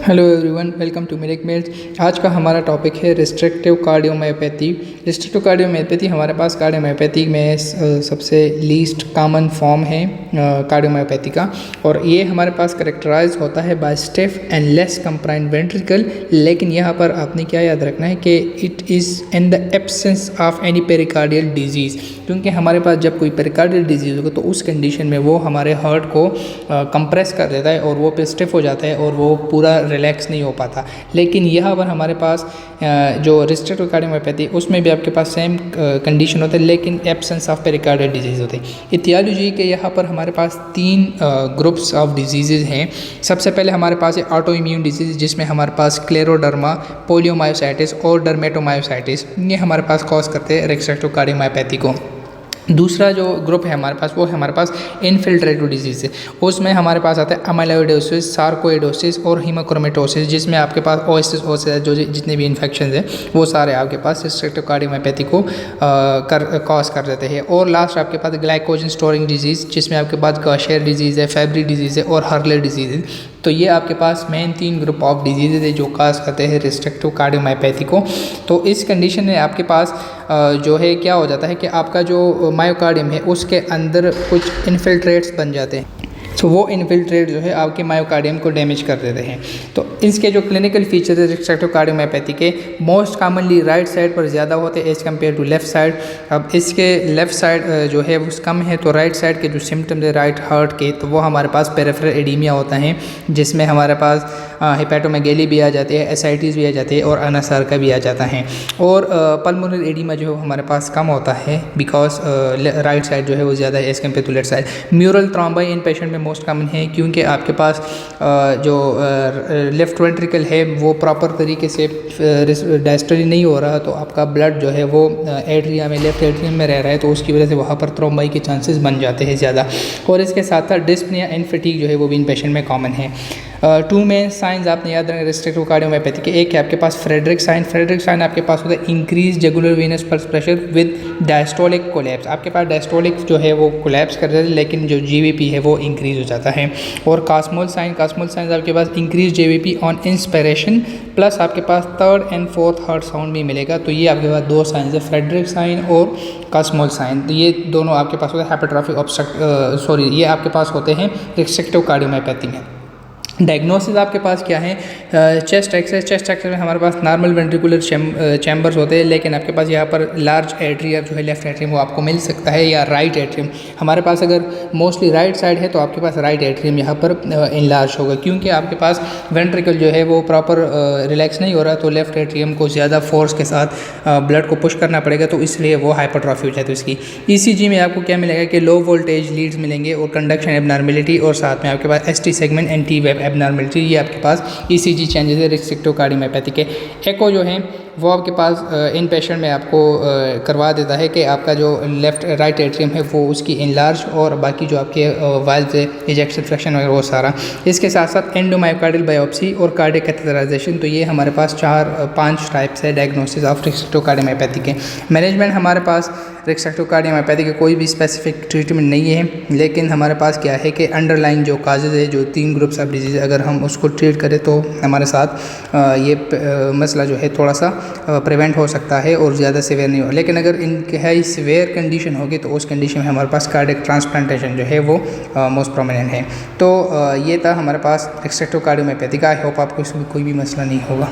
Hello everyone, welcome to मिरिक मेल्स। आज का हमारा टॉपिक है रिस्ट्रिक्टिव कार्डियोमायोपैथी। रिस्ट्रिक्टिव कार्डियोमायोपैथी हमारे पास कार्डियोमायोपैथी में सबसे लीस्ट कॉमन फॉर्म है कार्डियोमायोपैथी का, और ये हमारे पास करेक्टराइज होता है by stiff and less compliant ventricle. लेकिन यहाँ पर आपने क्या याद रखना है कि it is in the absence of any pericardial disease, क्योंकि हमारे पास जब कोई पेरिकार्डियल डिजीज़ होगा तो उस कंडीशन में वो हमारे हार्ट को कंप्रेस कर देता है और वो पे स्टिफ हो जाता है और वो पूरा रिलैक्स नहीं हो पाता। लेकिन यहाँ पर हमारे पास जो रिस्ट्रिक्टिव कार्डियोमायोपैथी उसमें भी आपके पास सेम कंडीशन होते हैं, लेकिन एब्सेंस ऑफ पेरिकार्डियल डिजीज़ होते हैं। इटियोलॉजी के यहाँ पर हमारे पास तीन ग्रुप्स ऑफ डिजीज़ हैं। सबसे पहले हमारे पास है ऑटो इम्यून डिजीज़, जिसमें हमारे पास क्लेरोडर्मा, पोलियोमायोसाइटिस और डर्मेटोमायोसाइटिस, ये हमारे पास कॉज करते हैं रिस्ट्रिक्टिव कार्डियोमायोपैथी को। दूसरा जो ग्रुप है हमारे पास, वो है हमारे पास इन्फिल्ट्रेटिव डिजीज़ है। उसमें हमारे पास आता है अमाइलोइडोसिस, सार्कोइडोसिस और हीमोक्रोमेटोसिस, जिसमें आपके पास ओएसिस जो जितने भी इन्फेक्शन हैं वो सारे आपके पास रिस्ट्रिक्टिव कार्डियोमायोपैथी को कॉज कर देते हैं। और लास्ट आपके पास ग्लाइकोजन स्टोरिंग डिजीज़, जिसमें आपके पास गॉशेयर डिजीज़ है, फेब्री डिजीज़ है और हर्ले डिजीज़ है। तो ये आपके पास मेन तीन ग्रुप ऑफ डिजीज़ है जो काज करते हैं रिस्ट्रिक्टिव कार्डियोमायोपैथी को। तो इस कंडीशन में आपके पास जो है क्या हो जाता है कि आपका जो मायोकार्डियम है उसके अंदर कुछ इन्फिल्ट्रेट्स बन जाते हैं। तो वो इन्फिल्ट्रेट जो है आपके मायोकार्डियम को डैमेज कर देते हैं। तो इसके जो क्लिनिकल फीचर्स है रिस्ट्रिक्टिव कार्डियोमायोपैथी के, मोस्ट कॉमनली राइट साइड पर ज़्यादा होते हैं as compared to left side. अब इसके लेफ़्ट साइड जो है वो कम है, तो राइट साइड के जो सिम्टम्स है राइट हार्ट के, तो वो हमारे पास पेरिफेरल एडीमिया होता है, जिसमें हमारे पास हेपेटोमेगेली भी आ जाती है, एसाइटिस भी आ जाती है और अनासार्का भी आ जाता है। और पल्मोनरी एडीमा जो हमारे पास कम होता है बिकॉज राइट साइड जो है वो ज़्यादा है as compared to left side. Mural thrombi in patient में मोस्ट कॉमन है, क्योंकि आपके पास जो लेफ्ट वेंट्रिकल है वो प्रॉपर तरीके से डायस्टोली नहीं हो रहा, तो आपका ब्लड जो है वो एट्रिया में, लेफ्ट एट्रियम में रह रहा है, तो उसकी वजह से वहाँ पर थ्रोम्बी के चांसेस बन जाते हैं ज़्यादा। और इसके साथ साथ डिस्पनिया एंड फटीग जो है वो भी इन पेशेंट में कॉमन है। टू मेन साइंस आपने याद रखना रिस्ट्रिक्टिव कार्डियोमायोपैथी के। एक है आपके पास फ्रेडरिक साइन। फ्रेडरिक साइन आपके पास होता है increase jugular venous pulse pressure with diastolic collapse. आपके पास डायस्टोलिक जो है वो कोलैप्स कर जाता है, लेकिन जो जीवीपी है वो इंक्रीज हो जाता है। और कास्मोल साइन आपके पास increase JVP on inspiration, plus आपके पास third and fourth heart sound भी मिलेगा। तो ये आपके पास दो साइंस है, फ्रेडरिक साइन और कास्मोल साइन। तो ये दोनों आपके पास होते हैं हाइपरट्रॉफिक ऑब्स्ट्रक्ट ये आपके पास होते हैं रिस्ट्रिक्टिव कार्डियोमायोपैथी में। डायग्नोसिस आपके पास क्या है, चेस्ट एक्सरे में हमारे पास नॉर्मल वेंट्रिकुलर चैम्बर्स होते हैं, लेकिन आपके पास यहाँ पर लार्ज एट्रियम जो है लेफ्ट एट्रियम वो आपको मिल सकता है, या राइट एट्रियम। हमारे पास अगर मोस्टली राइट साइड है तो आपके पास राइट एट्रियम यहाँ पर इनलार्ज होगा, क्योंकि आपके पास वेंट्रिकल जो है वो प्रॉपर रिलैक्स नहीं हो रहा, तो लेफ्ट एट्रियम को ज़्यादा फोर्स के साथ ब्लड को पुश करना पड़ेगा, तो इसलिए वो हाइपरट्रॉफी हो जाती है उसकी। ईसीजी में आपको क्या मिलेगा कि लो वोल्टेज लीड्स मिलेंगे और कंडक्शन एबनॉर्मेलिटी, और साथ में आपके पास ST segment and T wave abnormality, ये आपके पास ईसीजी चेंजेस है रिस्ट्रिक्टिव कार्डियोमायोपैथी के। एको जो है वो आपके पास इन पेशेंट में आपको करवा देता है कि आपका जो राइट एट्रियम है वो उसकी इनलार्ज, और बाकी जो आपके वाल्व्स है, इजेक्शन फ्रैक्शन वगैरह वो सारा। इसके साथ साथ एंडोमायोकार्डियल बायोप्सी और कार्डियक कैथेटराइजेशन। तो ये हमारे पास 4-5 टाइप्स है डायग्नोसिस ऑफ रिस्ट्रिक्टिव कार्डियोमायोपैथी के। मैनेजमेंट हमारे पास रिस्ट्रिक्टिव कार्डियोमायोपैथी के कोई भी स्पेसिफिक ट्रीटमेंट नहीं है, लेकिन हमारे पास क्या है कि अंडरलाइन जो काजेज है, जो 3 ग्रुप्स ऑफ डिजीज़, अगर हम उसको ट्रीट करें तो हमारे साथ ये मसला जो है थोड़ा सा प्रिवेंट हो सकता है और ज़्यादा सीवियर नहीं हो। लेकिन अगर इंतहाई सीवियर कंडीशन होगी तो उस कंडीशन में हमारे पास कार्डियक ट्रांसप्लांटेशन जो है वो मोस्ट प्रोमिनेंट है। तो ये था हमारे पास रिस्ट्रिक्टिव कार्डियोमायोपैथी का। आई होप आपको इसमें कोई भी मसला नहीं होगा।